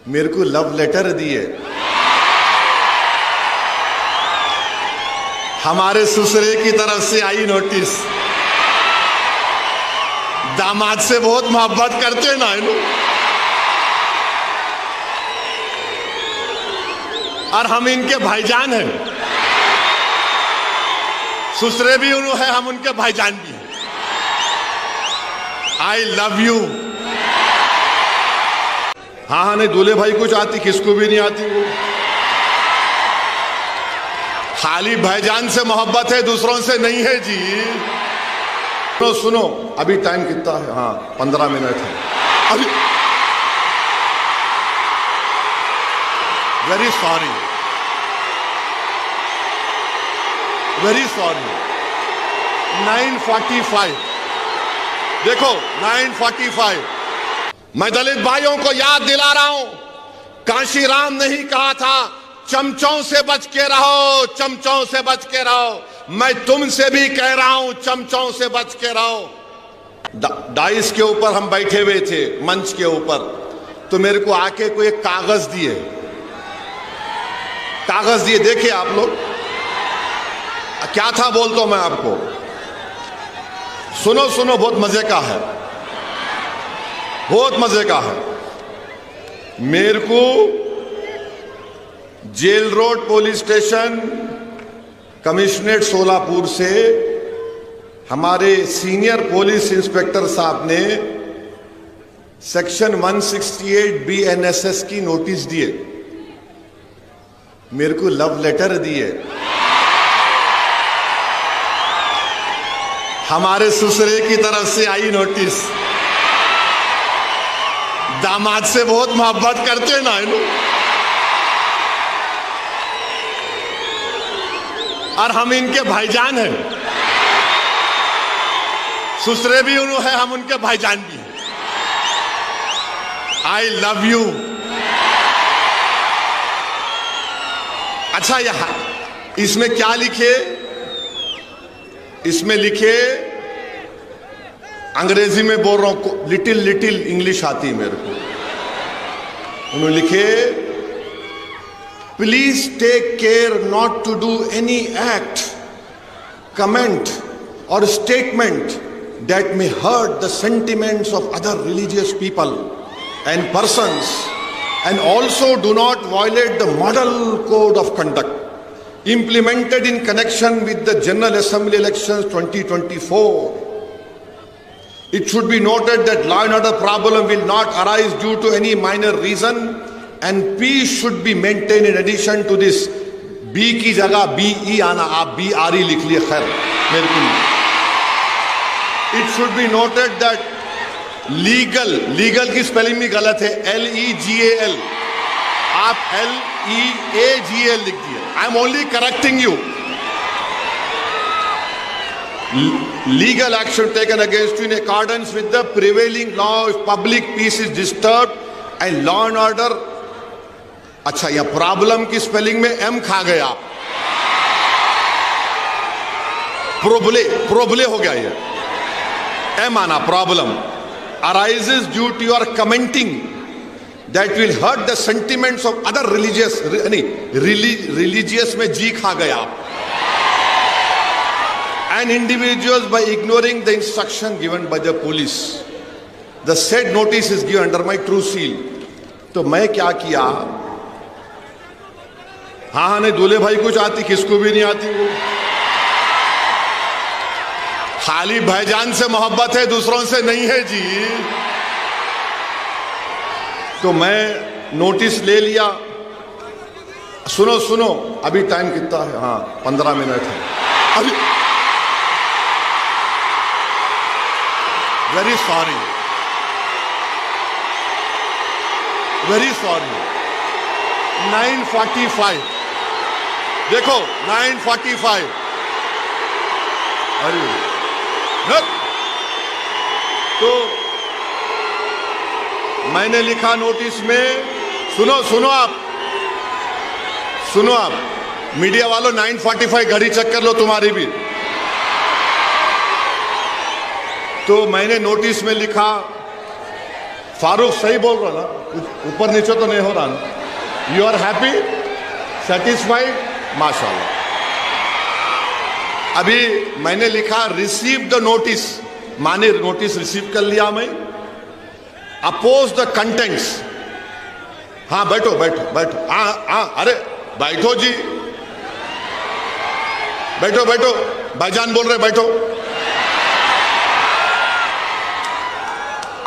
मेरे को love letter दिए। हमारे ससुरे की तरफ से आई नोटिस। दामाद से बहुत मोहब्बत करते ना इन, और हम इनके भाईजान हैं। ससुरे भी उन्होंने है, हम उनके भाईजान भी हैं। I love you. हाँ हाँ, नहीं दूल्हे भाई कुछ आती, किसको भी नहीं आती वो। खाली भाईजान से मोहब्बत है, दूसरों से नहीं है जी। तो सुनो, अभी टाइम कितना है? हाँ 15 मिनट है अभी। Very sorry, very sorry. 9:45 देखो 9:45। मैं दलित भाइयों को याद दिला रहा हूं, कांशी राम ने ही कहा था चमचों से बच के रहो, चमचों से बच के रहो। मैं तुमसे भी कह रहा हूं चमचों से बच के रहो। डाइस के ऊपर हम बैठे हुए थे, मंच के ऊपर, तो मेरे को आके कोई एक कागज दिए, कागज दिए। देखिए आप लोग, क्या था बोलता हूं मैं आपको, सुनो सुनो, बहुत मजे का है, बहुत मजे का है। मेरे को jail road police station commissionerate Solapur से हमारे सीनियर पुलिस इंस्पेक्टर साहब ने सेक्शन 168 BNSS की नोटिस दिए, मेरे को लव लेटर दिए। हमारे ससुरे की तरफ से आई नोटिस। दामाद से बहुत मोहब्बत करते ना इन, और हम इनके भाईजान हैं। ससुरे भी उन्होंने है, हम उनके भाईजान भी हैं। I love you. अच्छा, यह इसमें क्या लिखे? इसमें लिखे, अंग्रेजी में बोल रहा हूं, लिटिल लिटिल इंग्लिश आती है मेरे को। उन्होंने लिखे, please take care not to do any act, comment और statement that may hurt the sentiments of other religious people and persons, and also do not violate the model code of conduct implemented in connection with the General Assembly elections 2024. It should be noted that law and order problem will not arise due to any minor reason, and peace should be maintained. In addition to this, B की जगह BE आना, आप BRE लिख लिए, खैर मेरे को नहीं। It should be noted that legal की स्पेलिंग भी गलत है, LEGAL, आप LEAGL लिख दिए। I am only correcting you. Legal action taken against you in accordance with the prevailing law if public peace is disturbed and law and order। अच्छा, यह problem की स्पेलिंग में M खा गया, प्रोबले हो गया, ये M आना, problem arises due to your commenting that will hurt the sentiments of other religious, religious में G खा गया आप, and individuals by ignoring the instruction given by the police. The said notice is given under my true seal. तो मैं क्या किया? हाँ हाँ, नहीं दूल्हे भाई कुछ आती, किसको भी नहीं आती वो। खाली भाईजान से मोहब्बत है, दूसरों से नहीं है जी। तो मैं नोटिस ले लिया। सुनो सुनो, अभी टाइम कितना है? हाँ 15 मिनट है अभी। Very sorry, very sorry. 9:45 देखो 9:45। अरे तो मैंने लिखा नोटिस में, सुनो सुनो आप, सुनो आप मीडिया वालों, 9:45 घड़ी चेक कर लो तुम्हारी भी। तो मैंने नोटिस में लिखा फारूक सही बोल रहा ना, ऊपर नीचे तो नहीं हो रहा ना? यू आर हैप्पी, सेटिस्फाइड, माशाल्लाह। अभी मैंने लिखा रिसीव द नोटिस, माने नोटिस रिसीव कर लिया मैं। अपोज द कंटेंट्स, हाँ बैठो बैठो बैठो, हाँ अरे बैठो जी, बैठो बैठो, भाईजान बोल रहे बैठो।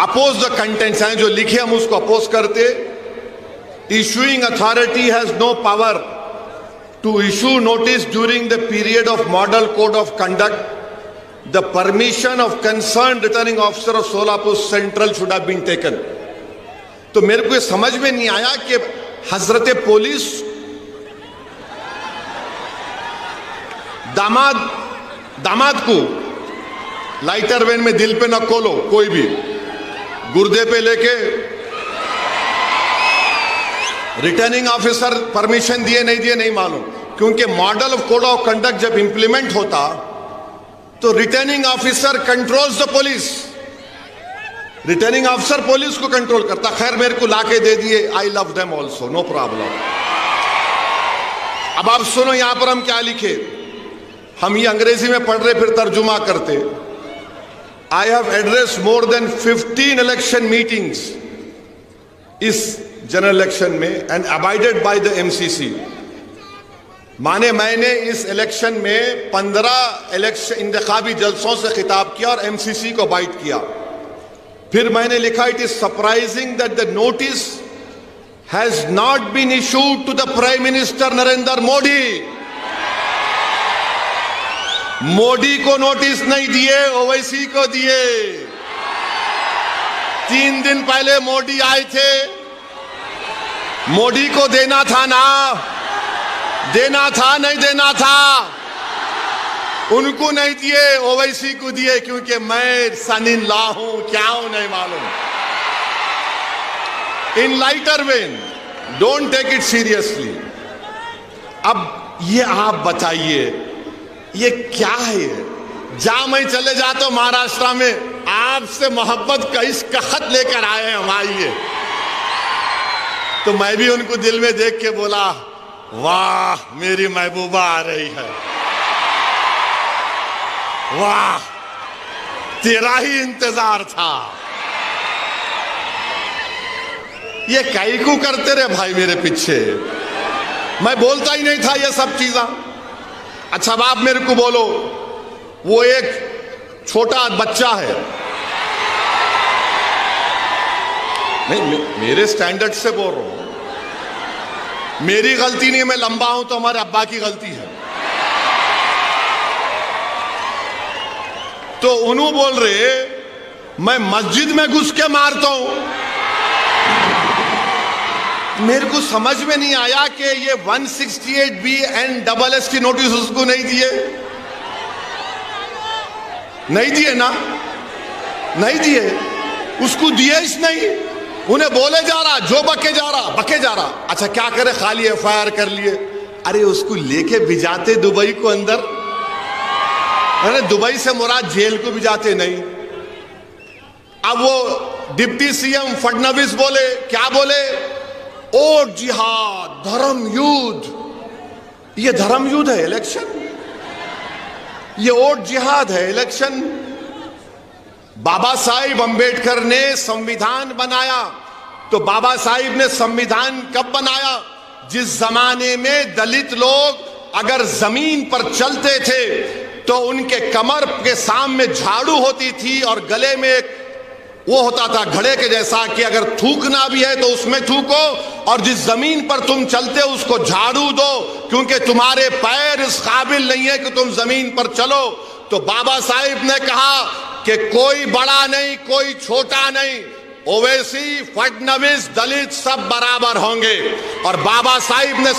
अपोज द कंटेंट्स हैं जो लिखे, हम उसको अपोज करते। Issuing authority has no power to issue notice during the period of model code of conduct. The permission of concerned returning officer of Solapur Central should have been taken. तो मेरे को ये समझ में नहीं आया कि हजरत पुलिस दामाद को लाइटर वैन में दिल पे न खोलो, कोई भी गुर्दे पे लेके रिटर्निंग ऑफिसर परमिशन दिए नहीं दिए नहीं मालूम, क्योंकि model of code of conduct जब इंप्लीमेंट होता तो returning officer controls the police, returning officer police को कंट्रोल करता। खैर मेरे को लाके दे दिए, I love them also, no problem. अब आप सुनो यहां पर हम क्या लिखे, हम ये अंग्रेजी में पढ़ रहे फिर तर्जुमा करते। I have address more than 15 election meetings इस जनरल इलेक्शन में and abided by the MCC. माने मैंने इस इलेक्शन में 15 इलेक्शन इंतखाबी जलसों से खिताब किया और एमसीसी को बाइट किया। फिर मैंने लिखा it is surprising that the notice has not been issued to the prime minister Narendra Modi. Modi को नोटिस नहीं दिए, ओवैसी को दिए। 3 दिन पहले मोदी आए थे, मोदी को देना था ना, देना था नहीं देना था, उनको नहीं दिए, ओवैसी को दिए, क्योंकि मैं सन इन लॉ हूं, क्या हूं नहीं मालूम। In lighter vein, don't take it seriously. अब ये आप बताइए ये क्या है? जहां मैं चले जाता हूं महाराष्ट्र में, आपसे मोहब्बत का इसका खत लेकर आए हैं हम, आइए। तो मैं भी उनको दिल में देख के बोला, वाह मेरी महबूबा आ रही है, वाह तेरा ही इंतजार था। ये कैकू करते रहे भाई मेरे पीछे, मैं बोलता ही नहीं था ये सब चीजें। अच्छा अब आप मेरे को बोलो, वो एक छोटा बच्चा है, नहीं मेरे स्टैंडर्ड से बोल रहा हूं, मेरी गलती नहीं है, मैं लंबा हूं तो हमारे अब्बा की गलती है। तो उन्होंने बोल रहे मैं मस्जिद में घुस के मारता हूं। मेरे को समझ में नहीं आया कि ये 168B एंड SS की नोटिस उसको नहीं दिए, नहीं दिए ना, नहीं दिए, उसको दिए ही नहीं। उन्हें बोले जा रहा, जो बके जा रहा। अच्छा क्या करे, खाली FIR कर लिए। अरे उसको लेके भिजाते दुबई को अंदर, अरे दुबई से मुराद जेल को भिजाते नहीं। अब वो डिप्टी CM फडणवीस बोले, क्या बोले, ओट जिहाद, धर्म युद्ध। ये धर्म युद्ध है इलेक्शन, ये ओट जिहाद है इलेक्शन। बाबा साहिब अंबेडकर ने संविधान बनाया, तो बाबा साहिब ने संविधान कब बनाया? जिस जमाने में दलित लोग अगर जमीन पर चलते थे तो उनके कमर के सामने झाड़ू होती थी और गले में एक वो होता था घड़े के जैसा कि अगर थूकना भी है तो उसमें थूको, और जिस जमीन पर तुम चलते हो उसको झाड़ू दो, क्योंकि तुम्हारे पैर इस काबिल नहीं है कि तुम जमीन पर चलो। तो बाबा साहिब ने कहा कि कोई बड़ा नहीं, कोई छोटा नहीं, ओवैसी, फडणवीस, दलित सब बराबर होंगे। और बाबा साहिब ने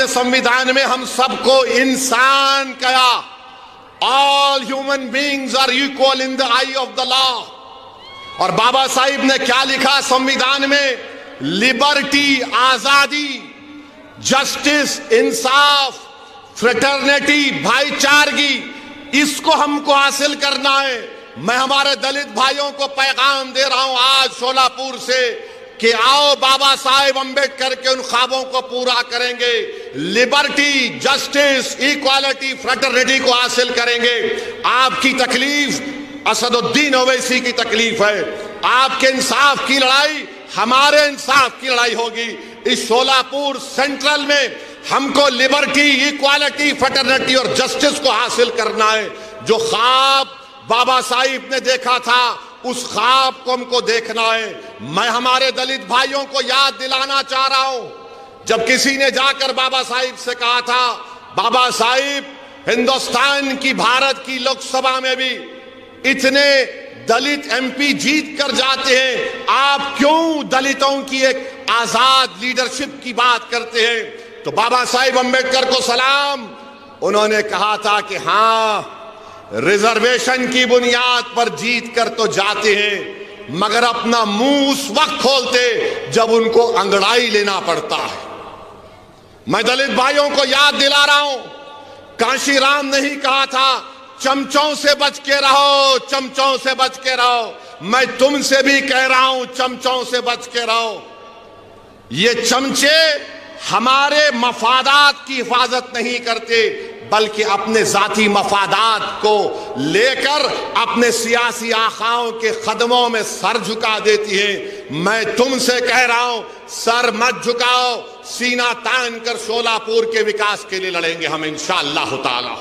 संविधान में हम सबको इंसान कहा। All human beings are equal in the eye of the law. और बाबा साहिब ने क्या लिखा संविधान में? लिबर्टी, आजादी, जस्टिस, इंसाफ, फ्रेटर्निटी, भाईचारगी, इसको हमको हासिल करना है। मैं हमारे दलित भाइयों को पैगाम दे रहा हूं आज शोलापुर से कि आओ बाबा साहेब अंबेडकर के उन ख्वाबों को पूरा करेंगे। लिबर्टी, जस्टिस, इक्वालिटी, फ्रेटर्निटी को हासिल करेंगे। आपकी तकलीफ असदुद्दीन ओवैसी की तकलीफ है। आपके इंसाफ की लड़ाई हमारे इंसाफ की लड़ाई होगी। इस शोलापुर सेंट्रल में हमको लिबर्टी, इक्वालिटी, फ्रेटर्निटी और जस्टिस को हासिल करना है। जो ख्वाब बाबा साहिब ने देखा था उस ख्वाब को हमको देखना है। मैं हमारे दलित भाइयों को याद दिलाना चाह रहा हूं, जब किसी ने जाकर बाबा साहिब से कहा था, बाबा साहिब हिंदुस्तान की, भारत की लोकसभा में भी इतने दलित एमपी जीत कर जाते हैं, आप क्यों दलितों की एक आजाद लीडरशिप की बात करते हैं? तो बाबा साहिब अंबेडकर को सलाम, उन्होंने कहा था कि हां, रिजर्वेशन की बुनियाद पर जीत कर तो जाते हैं, मगर अपना मुंह उस वक्त खोलते जब उनको अंगड़ाई लेना पड़ता है। मैं दलित भाइयों को याद दिला रहा हूं, कांशीराम ने ही कहा था, चमचों से बच के रहो, चमचों से बच के रहो। मैं तुमसे भी कह रहा हूं, चमचों से बच के रहो। ये चमचे हमारे मफादात की हिफाजत नहीं करते, बल्कि अपने जाती मफादात को लेकर अपने सियासी आखाओं के कदमों में सर झुका देती है। मैं तुमसे कह रहा हूं, सर मत झुकाओ, सीना तान कर शोलापुर के विकास के लिए लड़ेंगे हम इंशाअल्लाह ताला।